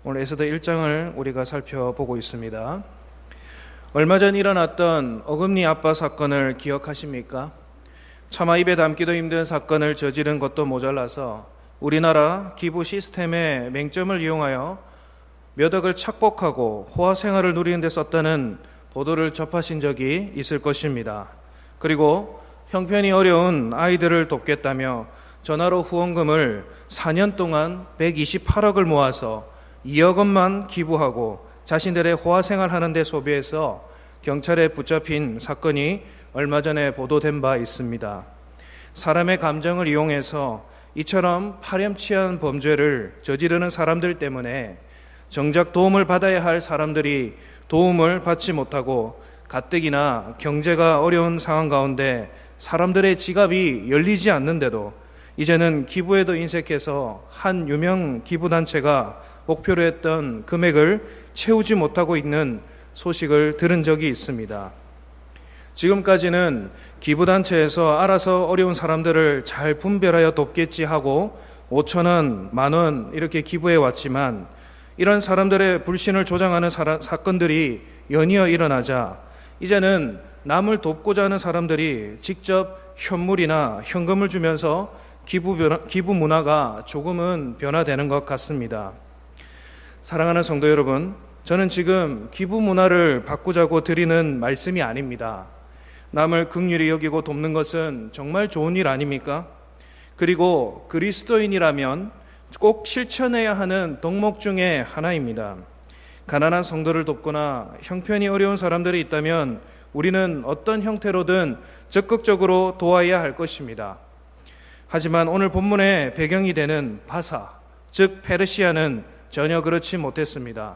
오늘 에스더 1장을 우리가 살펴보고 있습니다. 얼마 전 일어났던 어금니 아빠 사건을 기억하십니까? 차마 입에 담기도 힘든 사건을 저지른 것도 모자라서 우리나라 기부 시스템의 맹점을 이용하여 몇 억을 착복하고 호화 생활을 누리는 데 썼다는 보도를 접하신 적이 있을 것입니다. 그리고 형편이 어려운 아이들을 돕겠다며 전화로 후원금을 4년 동안 128억을 모아서 2억 원만 기부하고 자신들의 호화 생활하는 데 소비해서 경찰에 붙잡힌 사건이 얼마 전에 보도된 바 있습니다. 사람의 감정을 이용해서 이처럼 파렴치한 범죄를 저지르는 사람들 때문에 정작 도움을 받아야 할 사람들이 도움을 받지 못하고 가뜩이나 경제가 어려운 상황 가운데 사람들의 지갑이 열리지 않는데도 이제는 기부에도 인색해서 한 유명 기부단체가 목표로 했던 금액을 채우지 못하고 있는 소식을 들은 적이 있습니다. 지금까지는 기부단체에서 알아서 어려운 사람들을 잘 분별하여 돕겠지 하고 5,000원, 10,000원 이렇게 기부해 왔지만 이런 사람들의 불신을 조장하는 사건들이 연이어 일어나자 이제는 남을 돕고자 하는 사람들이 직접 현물이나 현금을 주면서 기부 문화가 조금은 변화되는 것 같습니다. 사랑하는 성도 여러분, 저는 지금 기부 문화를 바꾸자고 드리는 말씀이 아닙니다. 남을 긍휼히 여기고 돕는 것은 정말 좋은 일 아닙니까? 그리고 그리스도인이라면 꼭 실천해야 하는 덕목 중에 하나입니다. 가난한 성도를 돕거나 형편이 어려운 사람들이 있다면 우리는 어떤 형태로든 적극적으로 도와야 할 것입니다. 하지만 오늘 본문의 배경이 되는 바사, 즉 페르시아는 전혀 그렇지 못했습니다.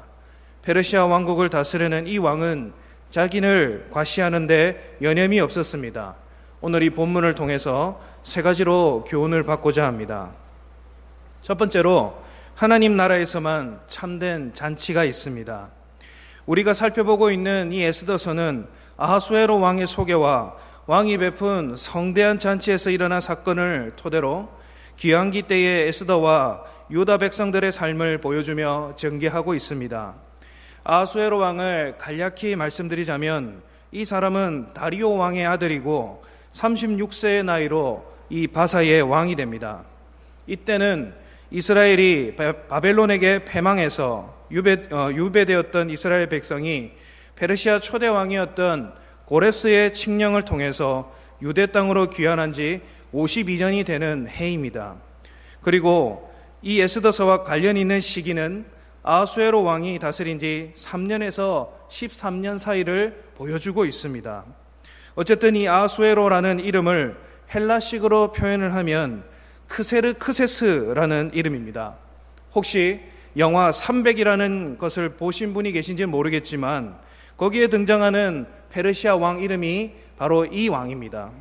페르시아 왕국을 다스리는 이 왕은 자기를 과시하는 데 여념이 없었습니다. 오늘 이 본문을 통해서 세 가지로 교훈을 받고자 합니다. 첫 번째로 하나님 나라에서만 참된 잔치가 있습니다. 우리가 살펴보고 있는 이 에스더서는 아하수에로 왕의 소개와 왕이 베푼 성대한 잔치에서 일어난 사건을 토대로 귀환기 때의 에스더와 유다 백성들의 삶을 보여주며 전개하고 있습니다. 아하수에로 왕을 간략히 말씀드리자면 이 사람은 다리오 왕의 아들이고 36세의 나이로 이 바사의 왕이 됩니다. 이때는 이스라엘이 바벨론에게 패망해서 유배되었던 이스라엘 백성이 페르시아 초대 왕이었던 고레스의 칙령을 통해서 유대 땅으로 귀환한 지 52년이 되는 해입니다. 그리고 이 에스더서와 관련 있는 시기는 아하수에로 왕이 다스린 지 3년에서 13년 사이를 보여주고 있습니다. 어쨌든 이 아하수에로라는 이름을 헬라식으로 표현을 하면 크세르크세스라는 이름입니다. 혹시 영화 300이라는 것을 보신 분이 계신지 모르겠지만 거기에 등장하는 페르시아 왕 이름이 바로 이 왕입니다.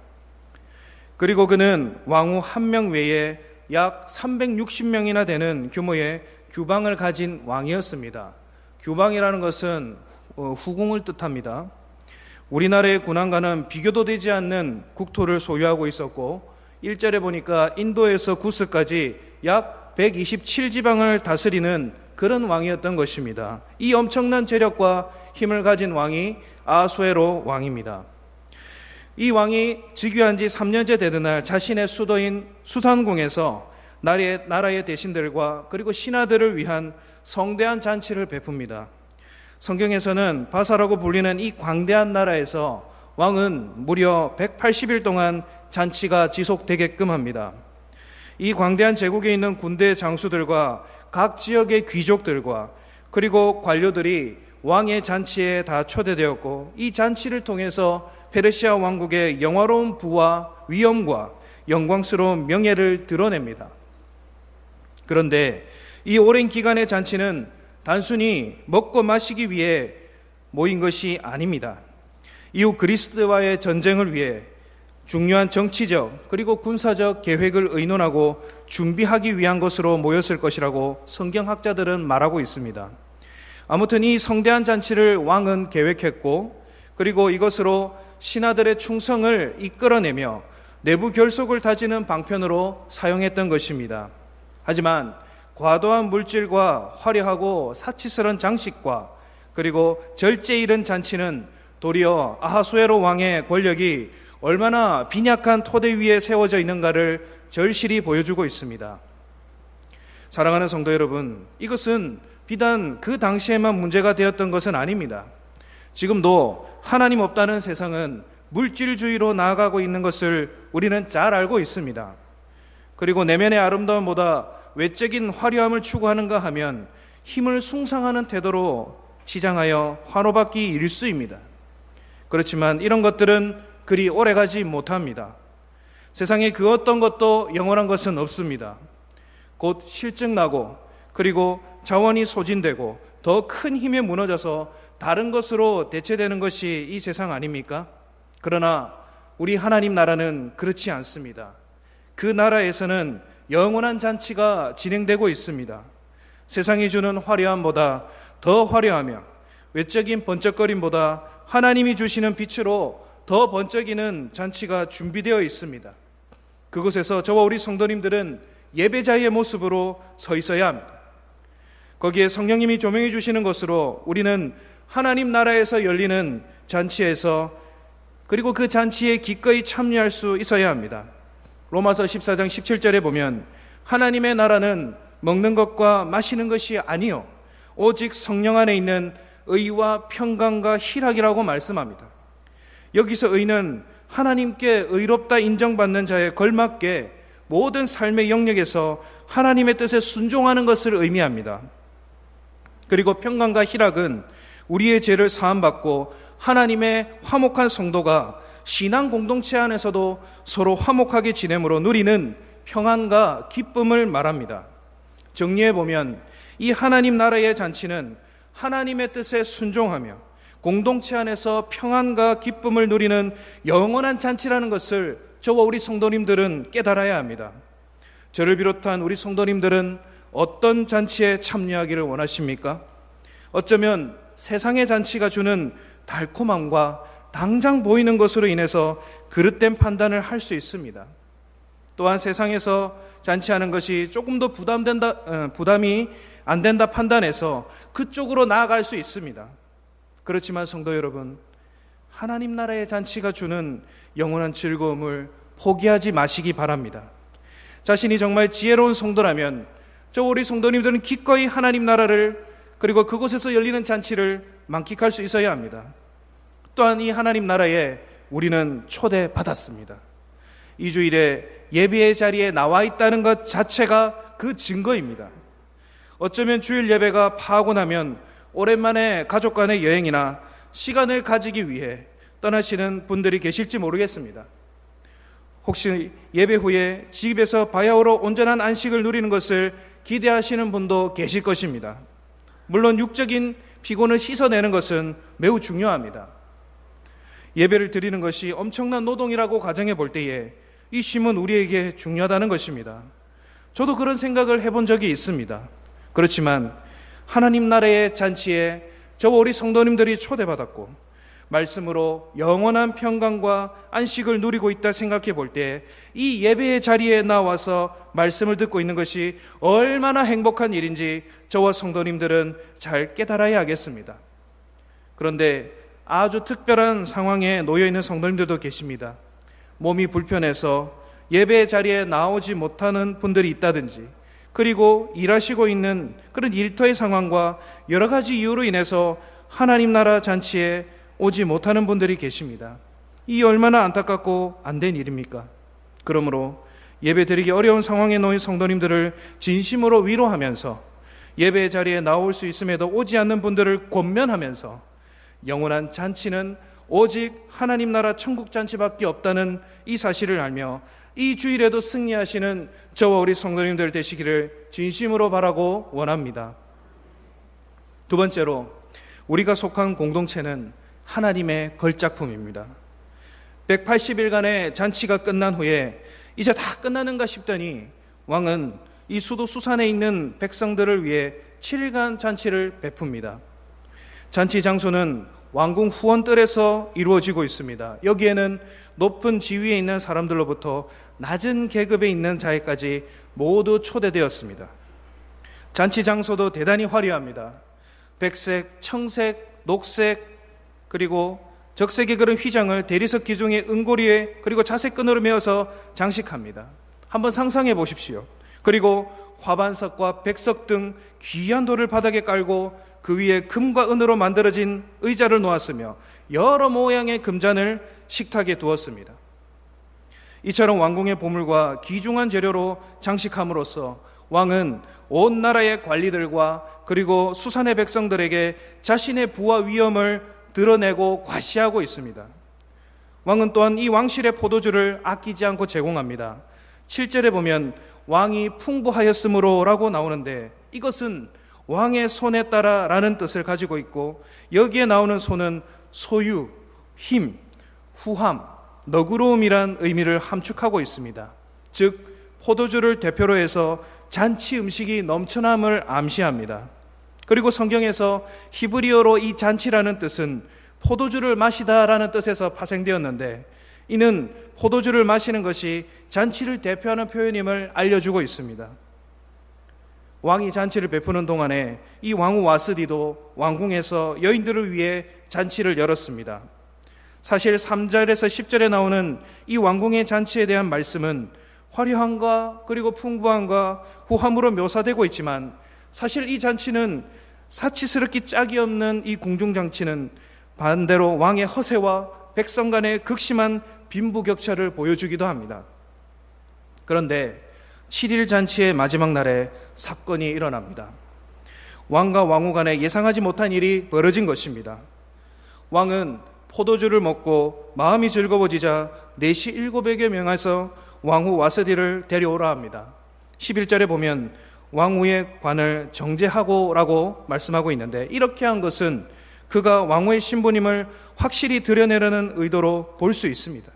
그리고 그는 왕후 한 명 외에 약 360명이나 되는 규모의 규방을 가진 왕이었습니다. 규방이라는 것은 후궁을 뜻합니다. 우리나라의 군왕과는 비교도 되지 않는 국토를 소유하고 있었고 1절에 보니까 인도에서 구스까지 약 127지방을 다스리는 그런 왕이었던 것입니다. 이 엄청난 재력과 힘을 가진 왕이 아하수에로 왕입니다. 이 왕이 즉위한 지 3년째 되던 날 자신의 수도인 수산궁에서 나라의 대신들과 그리고 신하들을 위한 성대한 잔치를 베풉니다. 성경에서는 바사라고 불리는 이 광대한 나라에서 왕은 무려 180일 동안 잔치가 지속되게끔 합니다. 이 광대한 제국에 있는 군대 장수들과 각 지역의 귀족들과 그리고 관료들이 왕의 잔치에 다 초대되었고 이 잔치를 통해서 페르시아 왕국의 영화로운 부와 위엄과 영광스러운 명예를 드러냅니다. 그런데 이 오랜 기간의 잔치는 단순히 먹고 마시기 위해 모인 것이 아닙니다. 이후 그리스도와의 전쟁을 위해 중요한 정치적 그리고 군사적 계획을 의논하고 준비하기 위한 것으로 모였을 것이라고 성경학자들은 말하고 있습니다. 아무튼 이 성대한 잔치를 왕은 계획했고 그리고 이것으로 신하들의 충성을 이끌어내며 내부 결속을 다지는 방편으로 사용했던 것입니다. 하지만 과도한 물질과 화려하고 사치스러운 장식과 그리고 절제 이른 잔치는 도리어 아하수에로 왕의 권력이 얼마나 빈약한 토대 위에 세워져 있는가를 절실히 보여주고 있습니다. 사랑하는 성도 여러분, 이것은 비단 그 당시에만 문제가 되었던 것은 아닙니다. 지금도 하나님 없다는 세상은 물질주의로 나아가고 있는 것을 우리는 잘 알고 있습니다. 그리고 내면의 아름다움보다 외적인 화려함을 추구하는가 하면 힘을 숭상하는 태도로 치장하여 환호받기 일쑤입니다. 그렇지만 이런 것들은 그리 오래가지 못합니다. 세상에 그 어떤 것도 영원한 것은 없습니다. 곧 실증나고 그리고 자원이 소진되고 더 큰 힘에 무너져서 다른 것으로 대체되는 것이 이 세상 아닙니까? 그러나 우리 하나님 나라는 그렇지 않습니다. 그 나라에서는 영원한 잔치가 진행되고 있습니다. 세상이 주는 화려함보다 더 화려하며 외적인 번쩍거림보다 하나님이 주시는 빛으로 더 번쩍이는 잔치가 준비되어 있습니다. 그곳에서 저와 우리 성도님들은 예배자의 모습으로 서 있어야 합니다. 거기에 성령님이 조명해 주시는 것으로 우리는 하나님 나라에서 열리는 잔치에서 그리고 그 잔치에 기꺼이 참여할 수 있어야 합니다. 로마서 14장 17절에 보면 하나님의 나라는 먹는 것과 마시는 것이 아니요 오직 성령 안에 있는 의와 평강과 희락이라고 말씀합니다. 여기서 의는 하나님께 의롭다 인정받는 자에 걸맞게 모든 삶의 영역에서 하나님의 뜻에 순종하는 것을 의미합니다. 그리고 평강과 희락은 우리의 죄를 사함받고 하나님의 화목한 성도가 신앙 공동체 안에서도 서로 화목하게 지내므로 누리는 평안과 기쁨을 말합니다. 정리해보면 이 하나님 나라의 잔치는 하나님의 뜻에 순종하며 공동체 안에서 평안과 기쁨을 누리는 영원한 잔치라는 것을 저와 우리 성도님들은 깨달아야 합니다. 저를 비롯한 우리 성도님들은 어떤 잔치에 참여하기를 원하십니까? 어쩌면 세상의 잔치가 주는 달콤함과 당장 보이는 것으로 인해서 그릇된 판단을 할 수 있습니다. 또한 세상에서 잔치하는 것이 조금 더 부담이 안 된다 판단해서 그쪽으로 나아갈 수 있습니다. 그렇지만 성도 여러분, 하나님 나라의 잔치가 주는 영원한 즐거움을 포기하지 마시기 바랍니다. 자신이 정말 지혜로운 성도라면 저 우리 성도님들은 기꺼이 하나님 나라를 그리고 그곳에서 열리는 잔치를 만끽할 수 있어야 합니다. 또한 이 하나님 나라에 우리는 초대받았습니다. 이 주일에 예배의 자리에 나와 있다는 것 자체가 그 증거입니다. 어쩌면 주일 예배가 파하고 나면 오랜만에 가족 간의 여행이나 시간을 가지기 위해 떠나시는 분들이 계실지 모르겠습니다. 혹시 예배 후에 집에서 바야흐로 온전한 안식을 누리는 것을 기대하시는 분도 계실 것입니다. 물론 육적인 피곤을 씻어내는 것은 매우 중요합니다. 예배를 드리는 것이 엄청난 노동이라고 가정해 볼 때에 이 쉼은 우리에게 중요하다는 것입니다. 저도 그런 생각을 해본 적이 있습니다. 그렇지만 하나님 나라의 잔치에 저와 우리 성도님들이 초대받았고 말씀으로 영원한 평강과 안식을 누리고 있다 생각해 볼 때 이 예배의 자리에 나와서 말씀을 듣고 있는 것이 얼마나 행복한 일인지 저와 성도님들은 잘 깨달아야 하겠습니다. 그런데 아주 특별한 상황에 놓여있는 성도님들도 계십니다. 몸이 불편해서 예배의 자리에 나오지 못하는 분들이 있다든지 그리고 일하시고 있는 그런 일터의 상황과 여러 가지 이유로 인해서 하나님 나라 잔치에 오지 못하는 분들이 계십니다. 이 얼마나 안타깝고 안 된 일입니까? 그러므로 예배 드리기 어려운 상황에 놓인 성도님들을 진심으로 위로하면서 예배 자리에 나올 수 있음에도 오지 않는 분들을 권면하면서 영원한 잔치는 오직 하나님 나라 천국 잔치밖에 없다는 이 사실을 알며 이 주일에도 승리하시는 저와 우리 성도님들 되시기를 진심으로 바라고 원합니다. 두 번째로, 우리가 속한 공동체는 하나님의 걸작품입니다. 180일간의 잔치가 끝난 후에 이제 다 끝나는가 싶더니 왕은 이 수도 수산에 있는 백성들을 위해 7일간 잔치를 베풉니다. 잔치 장소는 왕궁 후원뜰에서 이루어지고 있습니다. 여기에는 높은 지위에 있는 사람들로부터 낮은 계급에 있는 자에까지 모두 초대되었습니다. 잔치 장소도 대단히 화려합니다. 백색, 청색, 녹색, 그리고 적색의 그런 휘장을 대리석 기둥의 은고리에 그리고 자색끈으로 메어서 장식합니다. 한번 상상해 보십시오. 그리고 화반석과 백석 등 귀한 돌을 바닥에 깔고 그 위에 금과 은으로 만들어진 의자를 놓았으며 여러 모양의 금잔을 식탁에 두었습니다. 이처럼 왕궁의 보물과 귀중한 재료로 장식함으로써 왕은 온 나라의 관리들과 그리고 수산의 백성들에게 자신의 부와 위엄을 드러내고 과시하고 있습니다. 왕은 또한 이 왕실의 포도주를 아끼지 않고 제공합니다. 7절에 보면 왕이 풍부하였으므로 라고 나오는데 이것은 왕의 손에 따라 라는 뜻을 가지고 있고 여기에 나오는 손은 소유, 힘, 후함, 너그러움이란 의미를 함축하고 있습니다. 즉 포도주를 대표로 해서 잔치 음식이 넘쳐남을 암시합니다. 그리고 성경에서 히브리어로 이 잔치라는 뜻은 포도주를 마시다라는 뜻에서 파생되었는데 이는 포도주를 마시는 것이 잔치를 대표하는 표현임을 알려주고 있습니다. 왕이 잔치를 베푸는 동안에 이 왕후 와스디도 왕궁에서 여인들을 위해 잔치를 열었습니다. 사실 3절에서 10절에 나오는 이 왕궁의 잔치에 대한 말씀은 화려함과 그리고 풍부함과 후함으로 묘사되고 있지만 사실 이 잔치는 사치스럽기 짝이 없는 이 궁중잔치는 반대로 왕의 허세와 백성 간의 극심한 빈부격차를 보여주기도 합니다. 그런데 7일 잔치의 마지막 날에 사건이 일어납니다. 왕과 왕후 간에 예상하지 못한 일이 벌어진 것입니다. 왕은 포도주를 먹고 마음이 즐거워지자 4시 700여 명에서 왕후 와스디를 데려오라 합니다. 11절에 보면 왕후의 관을 정제하고 라고 말씀하고 있는데 이렇게 한 것은 그가 왕후의 신부님을 확실히 드러내려는 의도로 볼 수 있습니다.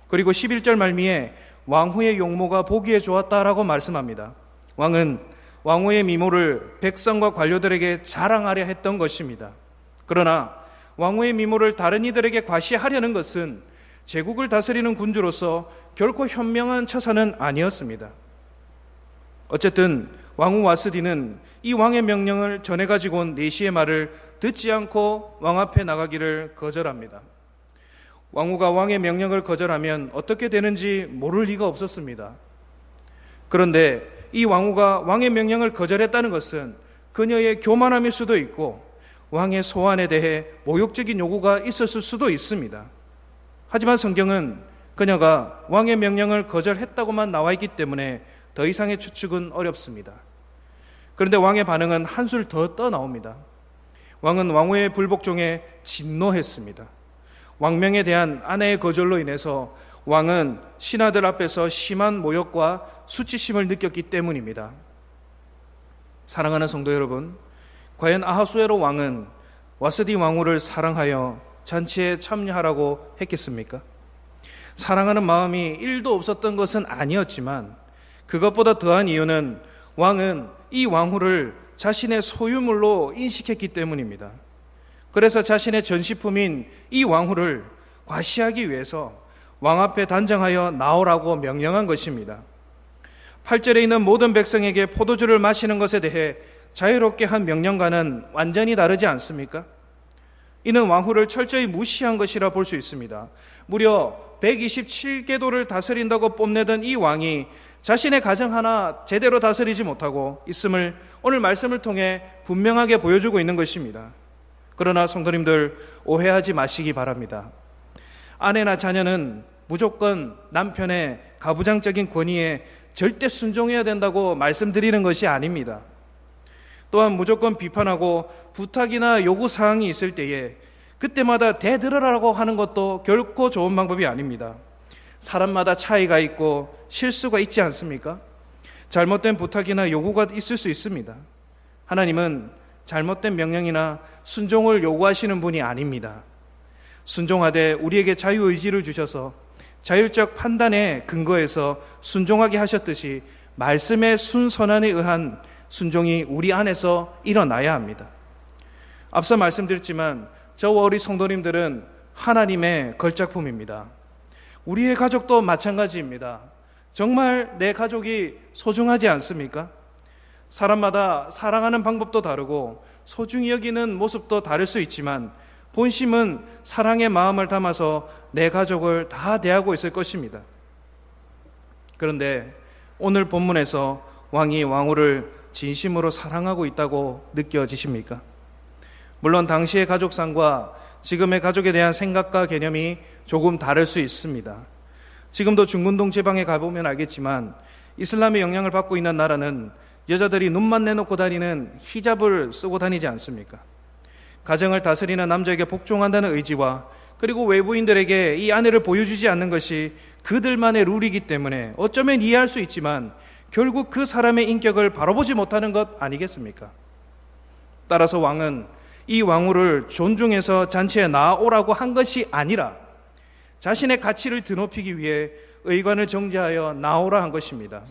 그리고 11절 말미에 왕후의 용모가 보기에 좋았다라고 말씀합니다. 왕은 왕후의 미모를 백성과 관료들에게 자랑하려 했던 것입니다. 그러나 왕후의 미모를 다른 이들에게 과시하려는 것은 제국을 다스리는 군주로서 결코 현명한 처사는 아니었습니다. 어쨌든 왕후 와스디는 이 왕의 명령을 전해가지고 온 4시의 말을 듣지 않고 왕 앞에 나가기를 거절합니다. 왕후가 왕의 명령을 거절하면 어떻게 되는지 모를 리가 없었습니다. 그런데 이 왕후가 왕의 명령을 거절했다는 것은 그녀의 교만함일 수도 있고 왕의 소환에 대해 모욕적인 요구가 있었을 수도 있습니다. 하지만 성경은 그녀가 왕의 명령을 거절했다고만 나와 있기 때문에 더 이상의 추측은 어렵습니다. 그런데 왕의 반응은 한술 더 떠나옵니다. 왕은 왕후의 불복종에 진노했습니다. 왕명에 대한 아내의 거절로 인해서 왕은 신하들 앞에서 심한 모욕과 수치심을 느꼈기 때문입니다. 사랑하는 성도 여러분, 과연 아하수에로 왕은 와스디 왕후를 사랑하여 잔치에 참여하라고 했겠습니까? 사랑하는 마음이 1도 없었던 것은 아니었지만 그것보다 더한 이유는 왕은 이 왕후를 자신의 소유물로 인식했기 때문입니다. 그래서 자신의 전시품인 이 왕후를 과시하기 위해서 왕 앞에 단정하여 나오라고 명령한 것입니다. 8절에 있는 모든 백성에게 포도주를 마시는 것에 대해 자유롭게 한 명령과는 완전히 다르지 않습니까? 이는 왕후를 철저히 무시한 것이라 볼 수 있습니다. 무려 127계도를 다스린다고 뽐내던 이 왕이 자신의 가정 하나 제대로 다스리지 못하고 있음을 오늘 말씀을 통해 분명하게 보여주고 있는 것입니다. 그러나 성도님들 오해하지 마시기 바랍니다. 아내나 자녀는 무조건 남편의 가부장적인 권위에 절대 순종해야 된다고 말씀드리는 것이 아닙니다. 또한 무조건 비판하고 부탁이나 요구사항이 있을 때에 그때마다 대들으라고 하는 것도 결코 좋은 방법이 아닙니다. 사람마다 차이가 있고 실수가 있지 않습니까? 잘못된 부탁이나 요구가 있을 수 있습니다. 하나님은 잘못된 명령이나 순종을 요구하시는 분이 아닙니다. 순종하되 우리에게 자유의지를 주셔서 자율적 판단에 근거해서 순종하게 하셨듯이 말씀의 순선안에 의한 순종이 우리 안에서 일어나야 합니다. 앞서 말씀드렸지만 저와 우리 성도님들은 하나님의 걸작품입니다. 우리의 가족도 마찬가지입니다. 정말 내 가족이 소중하지 않습니까? 사람마다 사랑하는 방법도 다르고 소중히 여기는 모습도 다를 수 있지만 본심은 사랑의 마음을 담아서 내 가족을 다 대하고 있을 것입니다. 그런데 오늘 본문에서 왕이 왕후를 진심으로 사랑하고 있다고 느껴지십니까? 물론 당시의 가족상과 지금의 가족에 대한 생각과 개념이 조금 다를 수 있습니다. 지금도 중근동 지방에 가보면 알겠지만 이슬람의 영향을 받고 있는 나라는 여자들이 눈만 내놓고 다니는 히잡을 쓰고 다니지 않습니까? 가정을 다스리는 남자에게 복종한다는 의지와 그리고 외부인들에게 이 아내를 보여주지 않는 것이 그들만의 룰이기 때문에 어쩌면 이해할 수 있지만 결국 그 사람의 인격을 바라보지 못하는 것 아니겠습니까? 따라서 왕은 이 왕후를 존중해서 잔치에 나오라고 한 것이 아니라 자신의 가치를 드높이기 위해 의관을 정지하여 나오라 한 것입니다.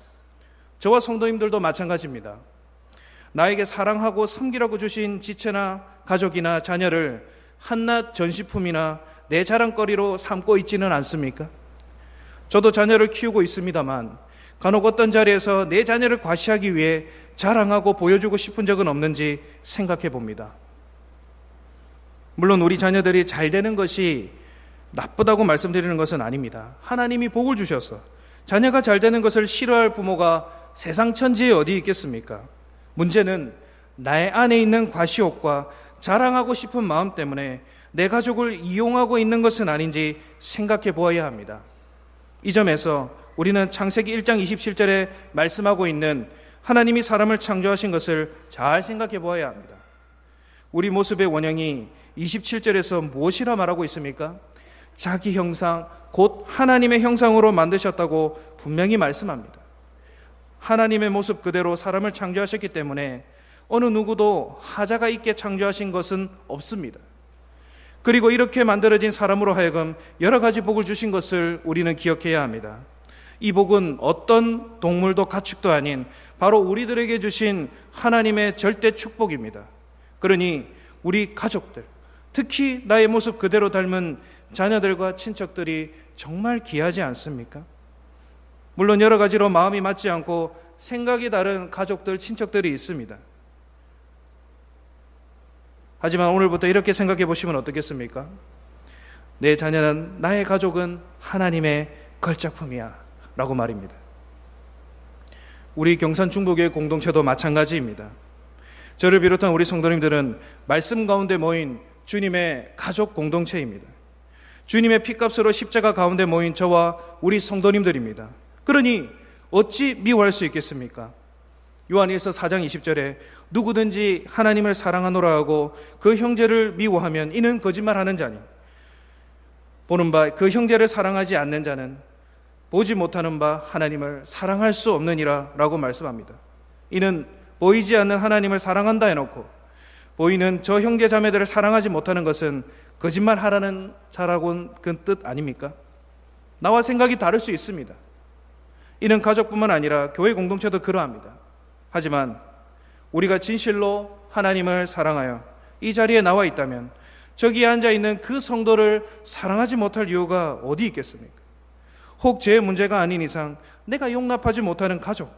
저와 성도님들도 마찬가지입니다. 나에게 사랑하고 섬기라고 주신 지체나 가족이나 자녀를 한낱 전시품이나 내 자랑거리로 삼고 있지는 않습니까? 저도 자녀를 키우고 있습니다만 간혹 어떤 자리에서 내 자녀를 과시하기 위해 자랑하고 보여주고 싶은 적은 없는지 생각해 봅니다. 물론 우리 자녀들이 잘 되는 것이 나쁘다고 말씀드리는 것은 아닙니다. 하나님이 복을 주셔서 자녀가 잘 되는 것을 싫어할 부모가 세상 천지에 어디 있겠습니까? 문제는 나의 안에 있는 과시욕과 자랑하고 싶은 마음 때문에 내 가족을 이용하고 있는 것은 아닌지 생각해 보아야 합니다. 이 점에서 우리는 창세기 1장 27절에 말씀하고 있는 하나님이 사람을 창조하신 것을 잘 생각해 보아야 합니다. 우리 모습의 원형이 27절에서 무엇이라 말하고 있습니까? 자기 형상, 곧 하나님의 형상으로 만드셨다고 분명히 말씀합니다. 하나님의 모습 그대로 사람을 창조하셨기 때문에 어느 누구도 하자가 있게 창조하신 것은 없습니다. 그리고 이렇게 만들어진 사람으로 하여금 여러 가지 복을 주신 것을 우리는 기억해야 합니다. 이 복은 어떤 동물도 가축도 아닌 바로 우리들에게 주신 하나님의 절대 축복입니다. 그러니 우리 가족들, 특히 나의 모습 그대로 닮은 자녀들과 친척들이 정말 귀하지 않습니까? 물론 여러 가지로 마음이 맞지 않고 생각이 다른 가족들, 친척들이 있습니다. 하지만 오늘부터 이렇게 생각해 보시면 어떻겠습니까? 내 자녀는, 나의 가족은 하나님의 걸작품이야 라고 말입니다. 우리 경산 중부교회 공동체도 마찬가지입니다. 저를 비롯한 우리 성도님들은 말씀 가운데 모인 주님의 가족 공동체입니다. 주님의 피값으로 십자가 가운데 모인 저와 우리 성도님들입니다. 그러니 어찌 미워할 수 있겠습니까? 요한일서 4장 20절에 누구든지 하나님을 사랑하노라 하고 그 형제를 미워하면 이는 거짓말하는 자니 보는 바 그 형제를 사랑하지 않는 자는 보지 못하는 바 하나님을 사랑할 수 없느니라 라고 말씀합니다. 이는 보이지 않는 하나님을 사랑한다 해놓고 보이는 저 형제 자매들을 사랑하지 못하는 것은 거짓말하라는 자라고는 그 뜻 아닙니까? 나와 생각이 다를 수 있습니다. 이는 가족뿐만 아니라 교회 공동체도 그러합니다. 하지만 우리가 진실로 하나님을 사랑하여 이 자리에 나와 있다면 저기에 앉아있는 그 성도를 사랑하지 못할 이유가 어디 있겠습니까? 혹 제 문제가 아닌 이상 내가 용납하지 못하는 가족,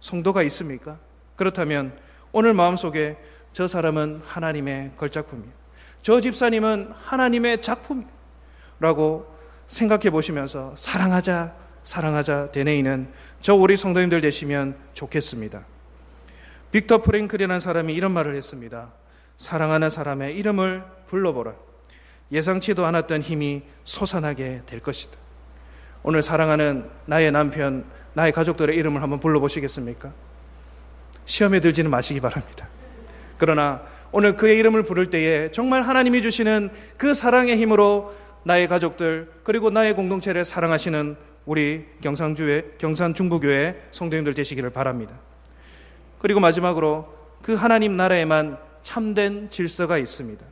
성도가 있습니까? 그렇다면 오늘 마음속에 저 사람은 하나님의 걸작품이에요, 저 집사님은 하나님의 작품이라고 생각해 보시면서 사랑하자 되뇌이는 저 우리 성도님들 되시면 좋겠습니다. 빅터 프랭클이라는 사람이 이런 말을 했습니다. 사랑하는 사람의 이름을 불러보라. 예상치도 않았던 힘이 솟아나게 될 것이다. 오늘 사랑하는 나의 남편, 나의 가족들의 이름을 한번 불러보시겠습니까? 시험에 들지는 마시기 바랍니다. 그러나 오늘 그의 이름을 부를 때에 정말 하나님이 주시는 그 사랑의 힘으로 나의 가족들 그리고 나의 공동체를 사랑하시는 우리 경산 중부교회 성도님들 되시기를 바랍니다. 그리고 마지막으로 그 하나님 나라에만 참된 질서가 있습니다.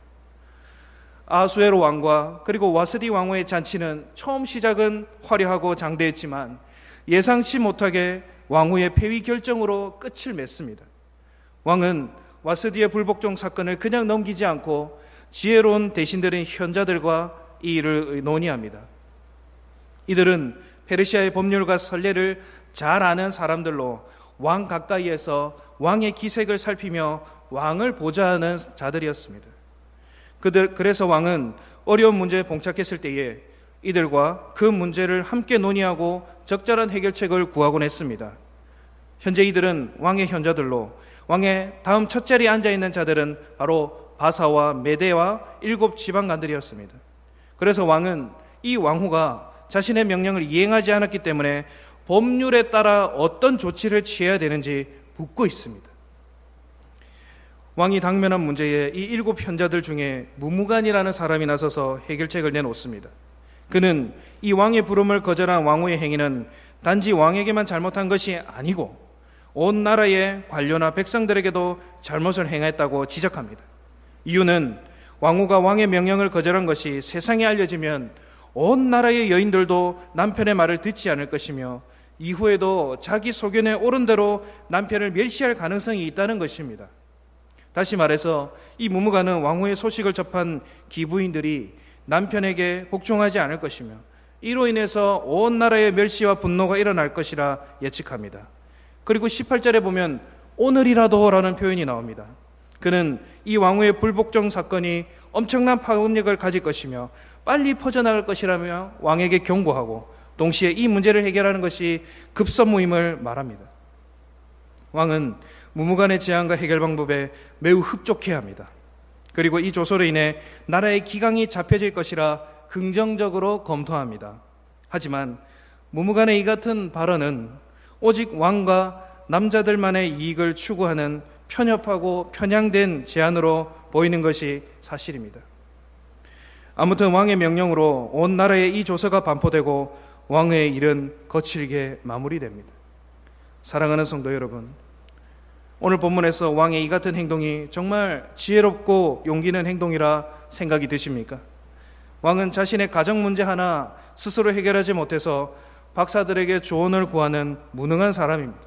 아수에로 왕과 그리고 와스디 왕후의 잔치는 처음 시작은 화려하고 장대했지만 예상치 못하게 왕후의 폐위 결정으로 끝을 맺습니다. 왕은 와스디의 불복종 사건을 그냥 넘기지 않고 지혜로운 대신들인 현자들과 이 일을 논의합니다. 이들은 페르시아의 법률과 선례를 잘 아는 사람들로 왕 가까이에서 왕의 기색을 살피며 왕을 보좌하는 자들이었습니다. 그래서 왕은 어려운 문제에 봉착했을 때에 이들과 그 문제를 함께 논의하고 적절한 해결책을 구하곤 했습니다. 현재 이들은 왕의 현자들로 왕의 다음 첫 자리에 앉아있는 자들은 바로 바사와 메대와 7 지방관들이었습니다. 그래서 왕은 이 왕후가 자신의 명령을 이행하지 않았기 때문에 법률에 따라 어떤 조치를 취해야 되는지 묻고 있습니다. 왕이 당면한 문제에 이 7 현자들 중에 무무간이라는 사람이 나서서 해결책을 내놓습니다. 그는 이 왕의 부름을 거절한 왕후의 행위는 단지 왕에게만 잘못한 것이 아니고 온 나라의 관료나 백성들에게도 잘못을 행했다고 지적합니다. 이유는 왕후가 왕의 명령을 거절한 것이 세상에 알려지면 온 나라의 여인들도 남편의 말을 듣지 않을 것이며 이후에도 자기 소견에 옳은 대로 남편을 멸시할 가능성이 있다는 것입니다. 다시 말해서 이 무무간은 왕후의 소식을 접한 기부인들이 남편에게 복종하지 않을 것이며 이로 인해서 온 나라의 멸시와 분노가 일어날 것이라 예측합니다. 그리고 18절에 보면 오늘이라도 라는 표현이 나옵니다. 그는 이 왕후의 불복종 사건이 엄청난 파급력을 가질 것이며 빨리 퍼져나갈 것이라며 왕에게 경고하고 동시에 이 문제를 해결하는 것이 급선무임을 말합니다. 왕은 무무간의 제안과 해결 방법에 매우 흡족해야 합니다. 그리고 이 조서로 인해 나라의 기강이 잡혀질 것이라 긍정적으로 검토합니다. 하지만 무무간의 이 같은 발언은 오직 왕과 남자들만의 이익을 추구하는 편협하고 편향된 제안으로 보이는 것이 사실입니다. 아무튼 왕의 명령으로 온 나라에 이 조서가 반포되고 왕의 일은 거칠게 마무리됩니다. 사랑하는 성도 여러분, 오늘 본문에서 왕의 이 같은 행동이 정말 지혜롭고 용기 있는 행동이라 생각이 드십니까? 왕은 자신의 가정 문제 하나 스스로 해결하지 못해서 박사들에게 조언을 구하는 무능한 사람입니다.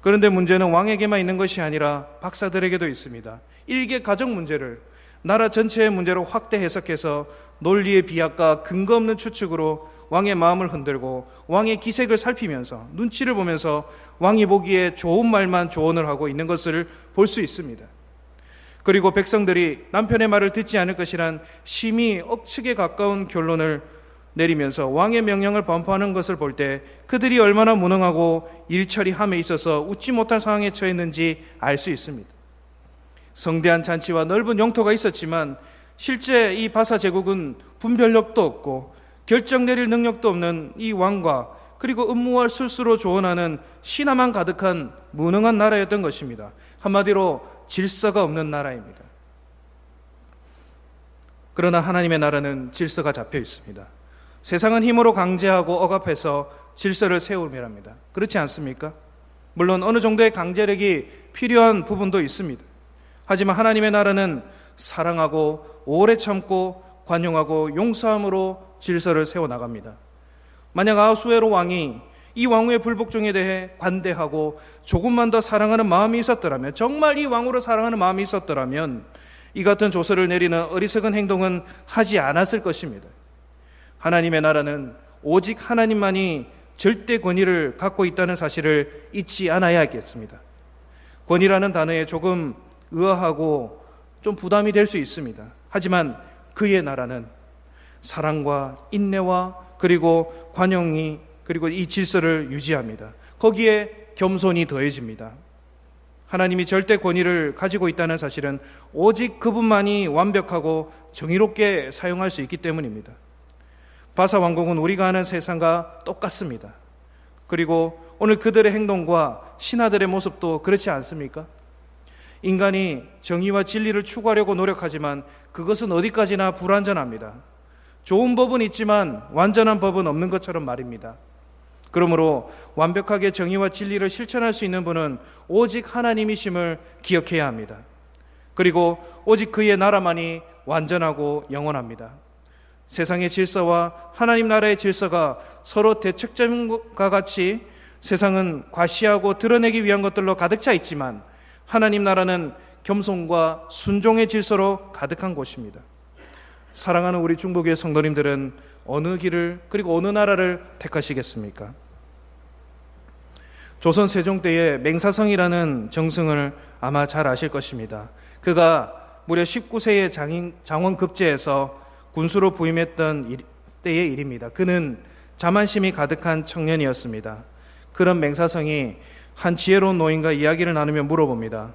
그런데 문제는 왕에게만 있는 것이 아니라 박사들에게도 있습니다. 일개 가정 문제를 나라 전체의 문제로 확대 해석해서 논리의 비약과 근거 없는 추측으로 왕의 마음을 흔들고 왕의 기색을 살피면서 눈치를 보면서 왕이 보기에 좋은 말만 조언을 하고 있는 것을 볼 수 있습니다. 그리고 백성들이 남편의 말을 듣지 않을 것이란 심히 억측에 가까운 결론을 내리면서 왕의 명령을 반포하는 것을 볼 때 그들이 얼마나 무능하고 일처리함에 있어서 웃지 못할 상황에 처했는지 알 수 있습니다. 성대한 잔치와 넓은 영토가 있었지만 실제 이 바사 제국은 분별력도 없고 결정 내릴 능력도 없는 이 왕과 그리고 음모와 술수로 조언하는 신화만 가득한 무능한 나라였던 것입니다. 한마디로 질서가 없는 나라입니다. 그러나 하나님의 나라는 질서가 잡혀 있습니다. 세상은 힘으로 강제하고 억압해서 질서를 세우려 합니다. 그렇지 않습니까? 물론 어느 정도의 강제력이 필요한 부분도 있습니다. 하지만 하나님의 나라는 사랑하고 오래 참고 관용하고 용서함으로 질서를 세워나갑니다. 만약 아하수에로 왕이 이 왕후의 불복종에 대해 관대하고 조금만 더 사랑하는 마음이 있었더라면, 정말 이 왕후를 사랑하는 마음이 있었더라면 이 같은 조서를 내리는 어리석은 행동은 하지 않았을 것입니다. 하나님의 나라는 오직 하나님만이 절대 권위를 갖고 있다는 사실을 잊지 않아야 하겠습니다. 권위라는 단어에 조금 의아하고 좀 부담이 될 수 있습니다. 하지만 그의 나라는 사랑과 인내와 그리고 관용이 그리고 이 질서를 유지합니다. 거기에 겸손이 더해집니다. 하나님이 절대 권위를 가지고 있다는 사실은 오직 그분만이 완벽하고 정의롭게 사용할 수 있기 때문입니다. 바사 왕국은 우리가 아는 세상과 똑같습니다. 그리고 오늘 그들의 행동과 신하들의 모습도 그렇지 않습니까? 인간이 정의와 진리를 추구하려고 노력하지만 그것은 어디까지나 불완전합니다. 좋은 법은 있지만 완전한 법은 없는 것처럼 말입니다. 그러므로 완벽하게 정의와 진리를 실천할 수 있는 분은 오직 하나님이심을 기억해야 합니다. 그리고 오직 그의 나라만이 완전하고 영원합니다. 세상의 질서와 하나님 나라의 질서가 서로 대척점과 같이 세상은 과시하고 드러내기 위한 것들로 가득 차 있지만 하나님 나라는 겸손과 순종의 질서로 가득한 곳입니다. 사랑하는 우리 중보교회 성도님들은 어느 길을 그리고 어느 나라를 택하시겠습니까? 조선 세종 때의 맹사성이라는 정승을 아마 잘 아실 것입니다. 그가 무려 19세의 장원 급제에서 군수로 부임했던 때의 일입니다. 그는 자만심이 가득한 청년이었습니다. 그런 맹사성이 한 지혜로운 노인과 이야기를 나누며 물어봅니다.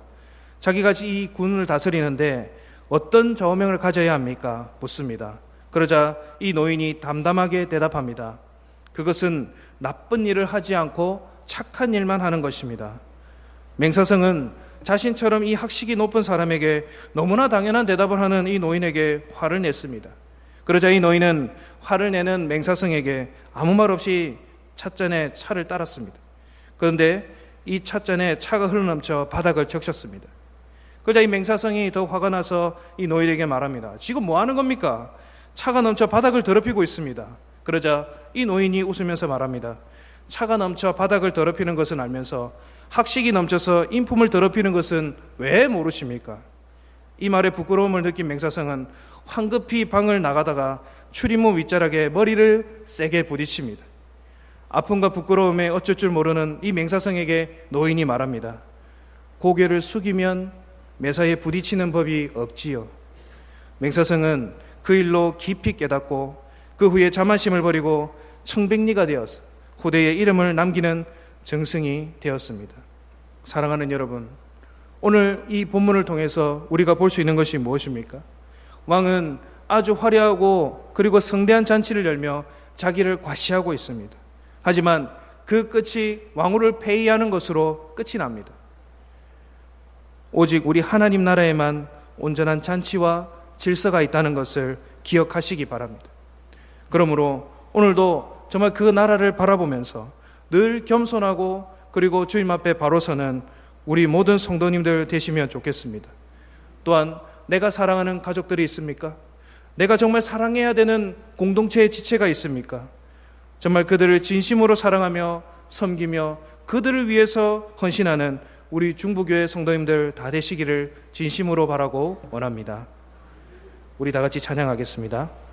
자기가 이 군을 다스리는데 어떤 좌우명을 가져야 합니까? 묻습니다. 그러자 이 노인이 담담하게 대답합니다. 그것은 나쁜 일을 하지 않고 착한 일만 하는 것입니다. 맹사성은 자신처럼 이 학식이 높은 사람에게 너무나 당연한 대답을 하는 이 노인에게 화를 냈습니다. 그러자 이 노인은 화를 내는 맹사성에게 아무 말 없이 찻잔에 차를 따랐습니다. 그런데 이 찻잔에 차가 흘러넘쳐 바닥을 적셨습니다. 그러자 이 맹사성이 더 화가 나서 이 노인에게 말합니다. 지금 뭐 하는 겁니까? 차가 넘쳐 바닥을 더럽히고 있습니다. 그러자 이 노인이 웃으면서 말합니다. 차가 넘쳐 바닥을 더럽히는 것은 알면서 학식이 넘쳐서 인품을 더럽히는 것은 왜 모르십니까? 이 말에 부끄러움을 느낀 맹사성은 황급히 방을 나가다가 출입문 윗자락에 머리를 세게 부딪힙니다. 아픔과 부끄러움에 어쩔 줄 모르는 이 맹사성에게 노인이 말합니다. 고개를 숙이면 매사에 부딪히는 법이 없지요. 맹사성은 그 일로 깊이 깨닫고 그 후에 자만심을 버리고 청백리가 되어서 후대에 이름을 남기는 정승이 되었습니다. 사랑하는 여러분, 오늘 이 본문을 통해서 우리가 볼 수 있는 것이 무엇입니까? 왕은 아주 화려하고 그리고 성대한 잔치를 열며 자기를 과시하고 있습니다. 하지만 그 끝이 왕후를 폐위하는 것으로 끝이 납니다. 오직 우리 하나님 나라에만 온전한 잔치와 질서가 있다는 것을 기억하시기 바랍니다. 그러므로 오늘도 정말 그 나라를 바라보면서 늘 겸손하고 그리고 주님 앞에 바로 서는 우리 모든 성도님들 되시면 좋겠습니다. 또한 내가 사랑하는 가족들이 있습니까? 내가 정말 사랑해야 되는 공동체의 지체가 있습니까? 정말 그들을 진심으로 사랑하며 섬기며 그들을 위해서 헌신하는 우리 중부교회 성도님들 다 되시기를 진심으로 바라고 원합니다. 우리 다 같이 찬양하겠습니다.